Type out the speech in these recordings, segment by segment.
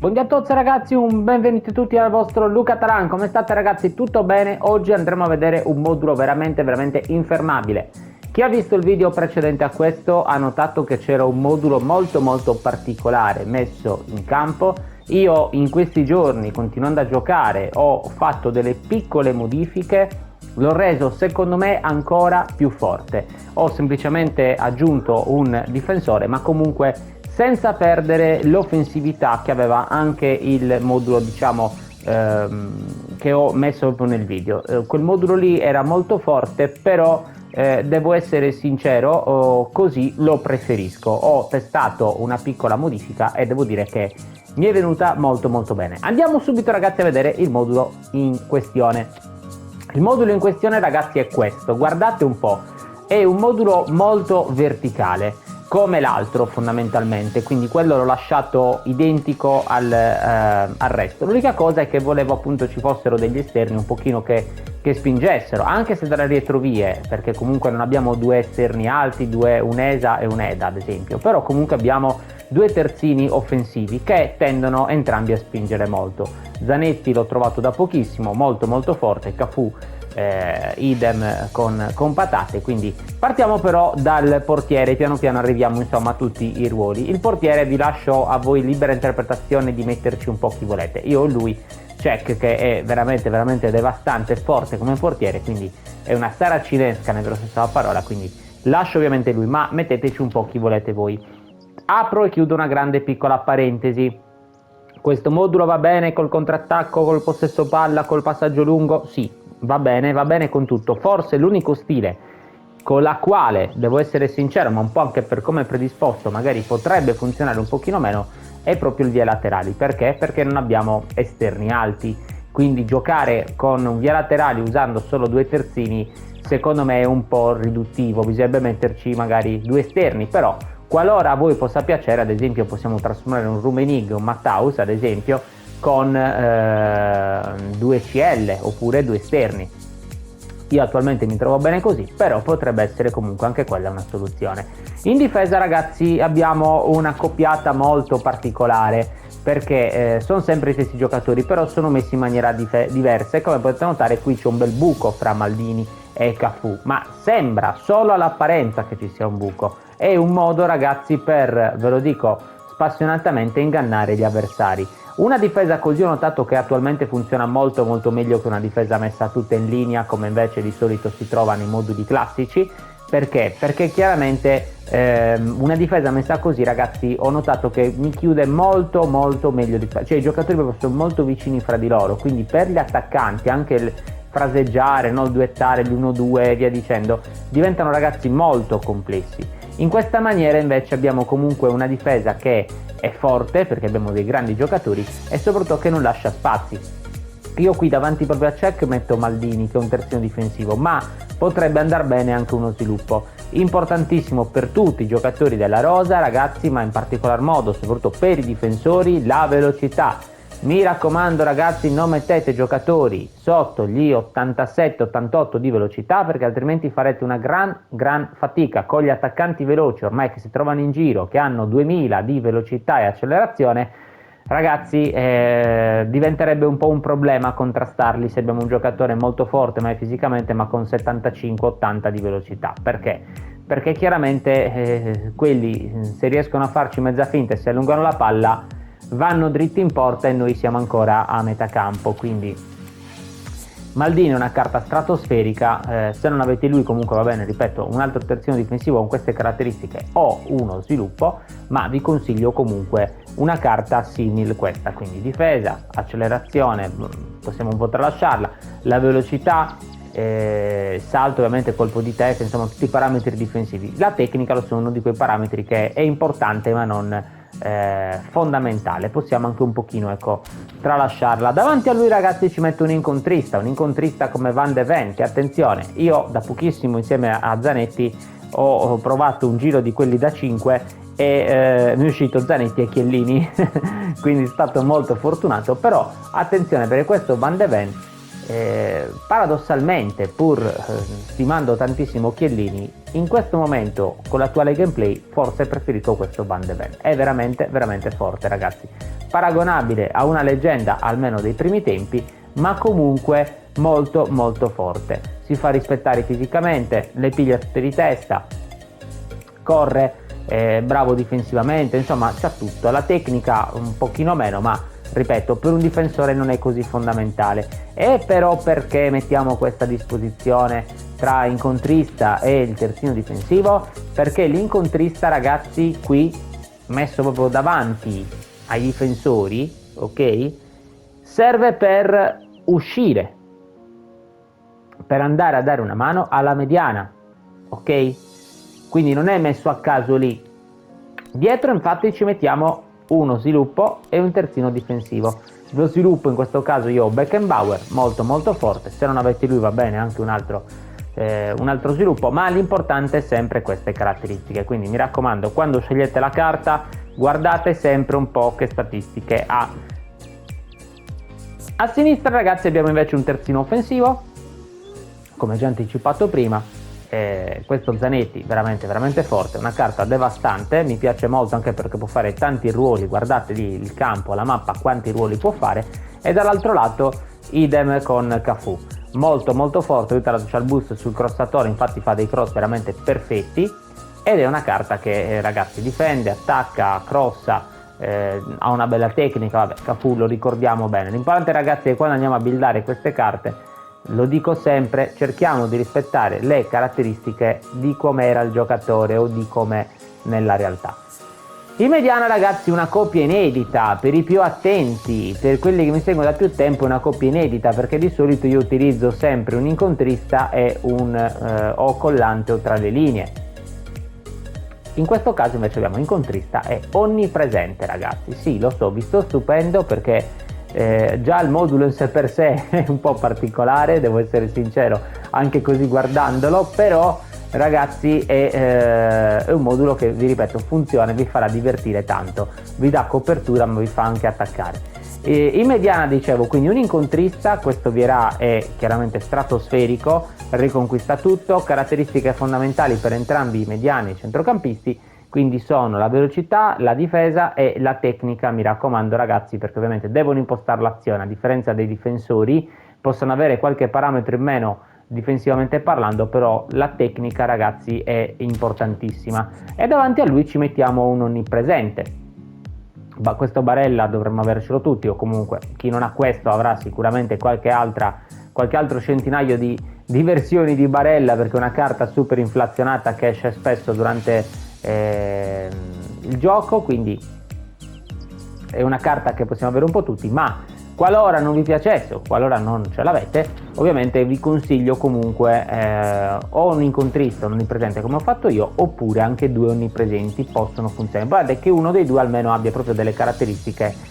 Buongiorno a tutti ragazzi, un benvenuti tutti al vostro Luca Taran. Come state ragazzi? Tutto bene? Oggi andremo a vedere un modulo veramente infermabile. Chi ha visto il video precedente a questo ha notato che c'era un modulo molto particolare messo in campo. Io in questi giorni, continuando a giocare, ho fatto delle piccole modifiche, l'ho reso secondo me ancora più forte. Ho semplicemente aggiunto un difensore, ma comunque senza perdere l'offensività che aveva anche il modulo, diciamo, che ho messo proprio nel video. Quel modulo lì era molto forte, però devo essere sincero, così lo preferisco. Ho testato una piccola modifica e devo dire che mi è venuta molto bene. Andiamo subito ragazzi a vedere il modulo in questione. Il modulo in questione ragazzi è questo, guardate un po', è un modulo molto verticale come l'altro fondamentalmente, quindi quello l'ho lasciato identico al resto. L'unica cosa è che volevo appunto ci fossero degli esterni un pochino che spingessero, anche se dalle retrovie, perché comunque non abbiamo due esterni alti, un ESA e un EDA ad esempio, però comunque abbiamo due terzini offensivi che tendono entrambi a spingere molto. Zanetti l'ho trovato da pochissimo, molto forte, Cafu idem con patate. Quindi partiamo però dal portiere, piano arriviamo insomma a tutti i ruoli. Il portiere vi lascio a voi libera interpretazione di metterci un po' chi volete. Io ho lui, Cech, che è veramente devastante, forte come portiere, quindi è una saracinesca nel vero senso della parola, quindi lascio ovviamente lui, ma metteteci un po' chi volete voi. Apro e chiudo una grande piccola parentesi. Questo modulo va bene col contrattacco, col possesso palla, col passaggio lungo? Sì, va bene con tutto. Forse l'unico stile con la quale, devo essere sincero, ma un po' anche per come è predisposto, magari potrebbe funzionare un pochino meno, è proprio il via laterali. Perché? Perché non abbiamo esterni alti, quindi giocare con un via laterali usando solo due terzini secondo me è un po' riduttivo. Bisognerebbe metterci magari due esterni, però qualora a voi possa piacere, ad esempio possiamo trasformare un Rummenigge, un Matthaus ad esempio, con due CL oppure due esterni. Io attualmente mi trovo bene così, però potrebbe essere comunque anche quella una soluzione. In difesa ragazzi abbiamo una coppiata molto particolare, perché sono sempre i stessi giocatori, però sono messi in maniera diversa, e come potete notare qui c'è un bel buco fra Maldini e Cafu, ma sembra solo all'apparenza che ci sia un buco. È un modo ragazzi per, ve lo dico spassionatamente, ingannare gli avversari. Una difesa così ho notato che attualmente funziona molto meglio che una difesa messa tutta in linea, come invece di solito si trova nei moduli classici. Perché? Perché chiaramente una difesa messa così ragazzi ho notato che mi chiude molto meglio, cioè i giocatori proprio sono molto vicini fra di loro, quindi per gli attaccanti anche il fraseggiare, no? Il duettare, l'1-2 e via dicendo, diventano ragazzi molto complessi. In questa maniera invece abbiamo comunque una difesa che è forte, perché abbiamo dei grandi giocatori, e soprattutto che non lascia spazi. Io qui davanti proprio a Cech metto Maldini, che è un terzino difensivo, ma potrebbe andare bene anche uno sviluppo. Importantissimo per tutti i giocatori della rosa ragazzi, ma in particolar modo soprattutto per i difensori, la velocità. Mi raccomando ragazzi, non mettete giocatori sotto gli 87-88 di velocità, perché altrimenti farete una gran fatica con gli attaccanti veloci ormai che si trovano in giro, che hanno 2000 di velocità e accelerazione. Ragazzi, diventerebbe un po' un problema contrastarli se abbiamo un giocatore molto forte ma fisicamente, ma con 75-80 di velocità. Perché? Perché chiaramente quelli, se riescono a farci mezza finta e se allungano la palla, vanno dritti in porta e noi siamo ancora a metà campo. Quindi Maldini è una carta stratosferica, se non avete lui comunque va bene, ripeto, un altro terzino difensivo con queste caratteristiche o uno sviluppo, ma vi consiglio comunque una carta simile questa, quindi difesa, accelerazione, possiamo un po' tralasciarla, la velocità, salto ovviamente, colpo di testa, insomma tutti i parametri difensivi. La tecnica lo sono uno di quei parametri che è importante ma non fondamentale, possiamo anche un pochino tralasciarla. Davanti a lui ragazzi ci metto un incontrista come Van de Ven, che attenzione, io da pochissimo insieme a Zanetti ho provato un giro di quelli da 5 e mi è uscito Zanetti e Chiellini quindi è stato molto fortunato. Però attenzione, perché questo Van de Ven paradossalmente, pur stimando tantissimo Chiellini, in questo momento con l'attuale gameplay forse preferisco questo Van de Ven. È veramente veramente forte, ragazzi, paragonabile a una leggenda almeno dei primi tempi, ma comunque molto molto forte. Si fa rispettare fisicamente, le piglia tutte di testa, corre, bravo difensivamente, insomma c'ha tutto. La tecnica un pochino meno, ma ripeto, per un difensore non è così fondamentale. E però perché mettiamo questa disposizione tra incontrista e il terzino difensivo? Perché l'incontrista, ragazzi, qui messo proprio davanti ai difensori, ok, serve per uscire, per andare a dare una mano alla mediana, ok? Quindi non è messo a caso lì. Dietro infatti ci mettiamo uno sviluppo e un terzino difensivo. Lo sviluppo in questo caso io ho Beckenbauer, molto molto forte, se non avete lui va bene anche un altro sviluppo, ma l'importante è sempre queste caratteristiche. Quindi mi raccomando, quando scegliete la carta guardate sempre un po' che statistiche ha. A sinistra, ragazzi, abbiamo invece un terzino offensivo, come già anticipato prima. Questo Zanetti veramente veramente forte, una carta devastante, mi piace molto anche perché può fare tanti ruoli, guardate lì il campo, la mappa, quanti ruoli può fare. E dall'altro lato idem con Cafu, molto molto forte, aiuta la social boost sul crossatore, infatti fa dei cross veramente perfetti, ed è una carta che ragazzi difende, attacca, crossa, ha una bella tecnica. Vabbè, Cafu lo ricordiamo bene. L'importante, ragazzi, è che quando andiamo a buildare queste carte, lo dico sempre, cerchiamo di rispettare le caratteristiche di come era il giocatore o di come nella realtà. In mediana, ragazzi, una coppia inedita, per i più attenti, per quelli che mi seguono da più tempo, una coppia inedita, perché di solito io utilizzo sempre un incontrista e un o collante o tra le linee. In questo caso invece abbiamo incontrista e onnipresente, ragazzi. Sì, lo so, vi sto stupendo perché già il modulo in sé per sé è un po' particolare, devo essere sincero, anche così guardandolo, però ragazzi è un modulo che, vi ripeto, funziona e vi farà divertire tanto, vi dà copertura ma vi fa anche attaccare. In mediana, dicevo, quindi un incontrista, questo Vieira è chiaramente stratosferico, riconquista tutto, caratteristiche fondamentali per entrambi i mediani centrocampisti, quindi sono la velocità, la difesa e la tecnica, mi raccomando, ragazzi, perché ovviamente devono impostare l'azione, a differenza dei difensori, possono avere qualche parametro in meno difensivamente parlando, però la tecnica, ragazzi, è importantissima. E davanti a lui ci mettiamo un onnipresente. Questo Barella dovremmo avercelo tutti, o comunque chi non ha questo avrà sicuramente qualche altro centinaio di versioni di Barella, perché è una carta super inflazionata che esce spesso durante il gioco, quindi è una carta che possiamo avere un po' tutti. Ma qualora non vi piacesse o qualora non ce l'avete, ovviamente vi consiglio comunque o un incontrista, un onnipresente come ho fatto io, oppure anche due onnipresenti possono funzionare. Guardate che uno dei due almeno abbia proprio delle caratteristiche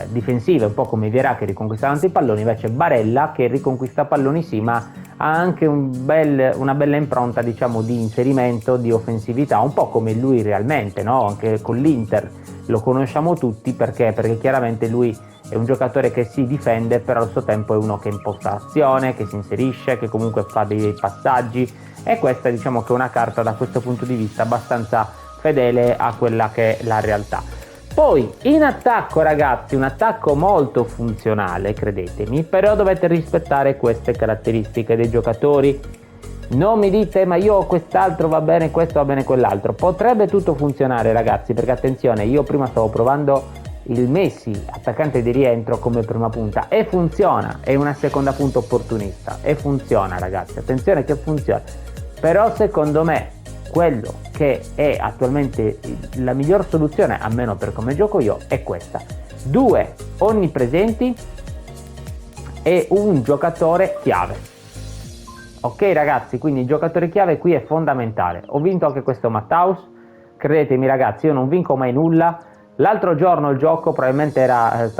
difensive, un po' come Vieira che riconquista tanti palloni, invece Barella che riconquista palloni sì, ma ha anche una bella impronta, diciamo, di inserimento, di offensività, un po' come lui realmente, no? Anche con l'Inter lo conosciamo tutti, perché chiaramente lui è un giocatore che si difende, però allo stesso tempo è uno che imposta azione, che si inserisce, che comunque fa dei passaggi, e questa, diciamo, che è una carta da questo punto di vista abbastanza fedele a quella che è la realtà. Poi in attacco, ragazzi, un attacco molto funzionale, credetemi, però dovete rispettare queste caratteristiche dei giocatori. Non mi dite ma io ho quest'altro, va bene questo, va bene quell'altro. Potrebbe tutto funzionare, ragazzi, perché attenzione, io prima stavo provando il Messi, attaccante di rientro, come prima punta, e funziona, è una seconda punta opportunista e funziona, ragazzi, attenzione che funziona. Però secondo me quello che è attualmente la miglior soluzione, almeno per come gioco io, è questa: due onnipresenti e un giocatore chiave. Ok, ragazzi, quindi il giocatore chiave qui è fondamentale. Ho vinto anche questo Matthaus, credetemi, ragazzi, io non vinco mai nulla. L'altro giorno il gioco probabilmente era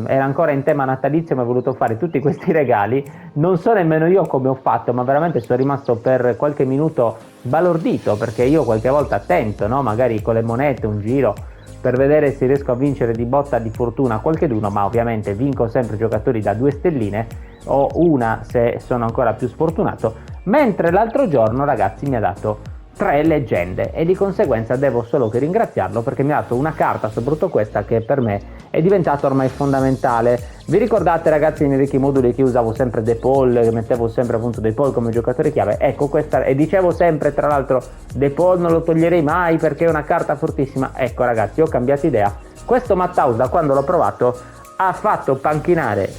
ancora in tema natalizio, mi ho voluto fare tutti questi regali, non so nemmeno io come ho fatto, ma veramente sono rimasto per qualche minuto sbalordito, perché io qualche volta tento, no? Magari con le monete un giro per vedere se riesco a vincere di botta di fortuna qualcheduno, ma ovviamente vinco sempre giocatori da 2 stelline, o una se sono ancora più sfortunato, mentre l'altro giorno ragazzi mi ha dato 3 leggende e di conseguenza devo solo che ringraziarlo perché mi ha dato una carta, soprattutto questa, che per me è diventata ormai fondamentale. Vi ricordate ragazzi nei vecchi moduli che io usavo sempre De Paul, che mettevo sempre appunto De Paul come giocatore chiave? Ecco questa, e dicevo sempre tra l'altro De Paul non lo toglierei mai perché è una carta fortissima. Ecco ragazzi, ho cambiato idea. Questo Matthaus, da quando l'ho provato, ha fatto panchinare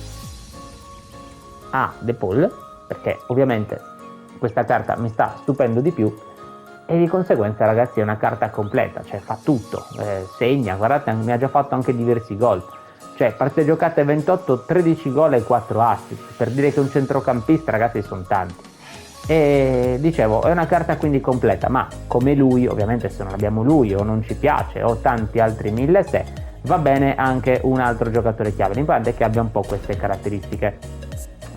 a De Paul, perché ovviamente questa carta mi sta stupendo di più, e di conseguenza ragazzi è una carta completa, cioè fa tutto, segna, guardate, mi ha già fatto anche diversi gol, cioè partite giocate 28, 13 gol e 4 assist, per dire che un centrocampista ragazzi sono tanti. E dicevo, è una carta quindi completa, ma come lui, ovviamente se non abbiamo lui o non ci piace o tanti altri 1000 se, va bene anche un altro giocatore chiave, l'importante è che abbia un po' queste caratteristiche.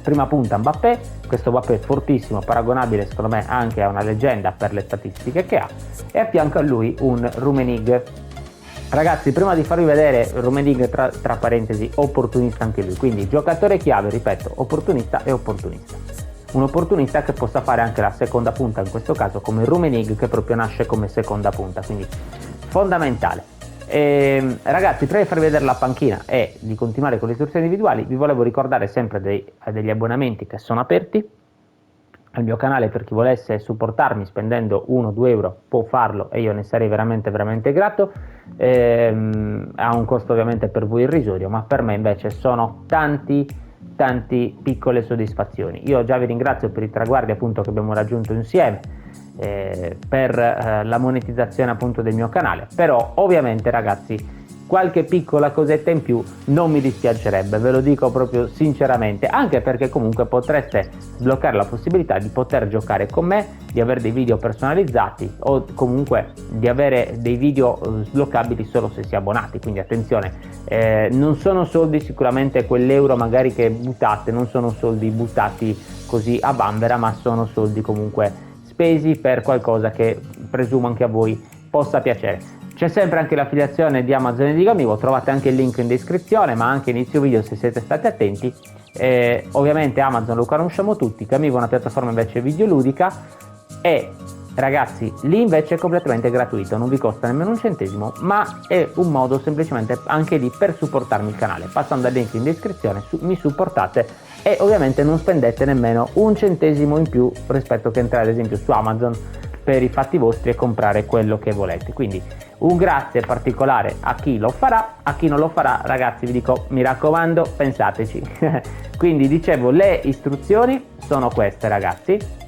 Prima punta Mbappé, questo Mbappé fortissimo, paragonabile secondo me anche a una leggenda per le statistiche che ha, e a fianco a lui un Rummenigge. Ragazzi, prima di farvi vedere Rummenigge, tra parentesi, opportunista anche lui, quindi giocatore chiave, ripeto, opportunista e opportunista. Un opportunista che possa fare anche la seconda punta, in questo caso come Rummenigge, che proprio nasce come seconda punta, quindi fondamentale. Ragazzi, prima di farvi vedere la panchina e di continuare con le istruzioni individuali, vi volevo ricordare sempre degli abbonamenti che sono aperti al mio canale. Per chi volesse supportarmi spendendo 1-2 euro può farlo e io ne sarei veramente veramente grato. Ha un costo ovviamente per voi irrisorio, ma per me invece sono tanti piccole soddisfazioni. Io già vi ringrazio per i traguardi appunto che abbiamo raggiunto insieme, per la monetizzazione appunto del mio canale, però ovviamente ragazzi qualche piccola cosetta in più non mi dispiacerebbe, ve lo dico proprio sinceramente, anche perché comunque potreste sbloccare la possibilità di poter giocare con me, di avere dei video personalizzati o comunque di avere dei video sbloccabili solo se si è abbonati. Quindi attenzione, non sono soldi sicuramente quell'euro magari che buttate, non sono soldi buttati così a vanvera, ma sono soldi comunque spesi per qualcosa che presumo anche a voi possa piacere. C'è sempre anche l'affiliazione di Amazon e di Gamivo, trovate anche il link in descrizione, ma anche inizio video se siete stati attenti. Ovviamente Amazon lo conosciamo tutti, Gamivo è una piattaforma invece videoludica e ragazzi lì invece è completamente gratuito, non vi costa nemmeno un centesimo, ma è un modo semplicemente anche lì per supportarmi il canale. Passando al link in descrizione mi supportate e ovviamente non spendete nemmeno un centesimo in più rispetto che entrare ad esempio su Amazon per i fatti vostri e comprare quello che volete. Quindi un grazie particolare a chi lo farà, a chi non lo farà ragazzi vi dico mi raccomando pensateci. Quindi dicevo, le istruzioni sono queste ragazzi.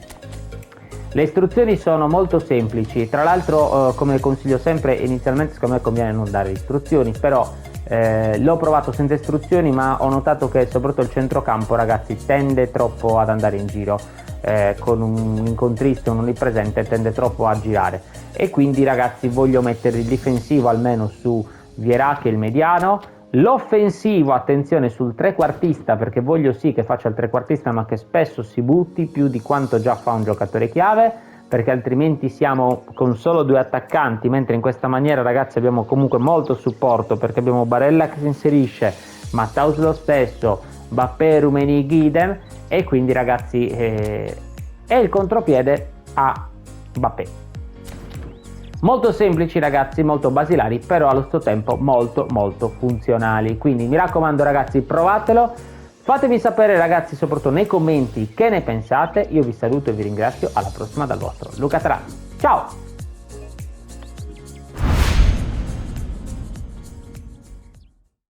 Le istruzioni sono molto semplici, tra l'altro come consiglio sempre inizialmente secondo me conviene non dare istruzioni, però l'ho provato senza istruzioni ma ho notato che soprattutto il centrocampo ragazzi tende troppo ad andare in giro, con un incontrista, un onnipresente tende troppo a girare e quindi ragazzi voglio mettere il difensivo almeno su Vieira che è il mediano, l'offensivo attenzione sul trequartista perché voglio sì che faccia il trequartista ma che spesso si butti più di quanto già fa un giocatore chiave, perché altrimenti siamo con solo 2 attaccanti, mentre in questa maniera ragazzi abbiamo comunque molto supporto perché abbiamo Barella che si inserisce, Matthaus lo stesso, Mbappé, Rummenigge idem e quindi ragazzi è il contropiede a Mbappé. Molto semplici ragazzi, molto basilari, però allo stesso tempo molto funzionali. Quindi mi raccomando ragazzi, provatelo, fatemi sapere ragazzi soprattutto nei commenti che ne pensate. Io vi saluto e vi ringrazio, alla prossima dal vostro Luca Taranto. Ciao!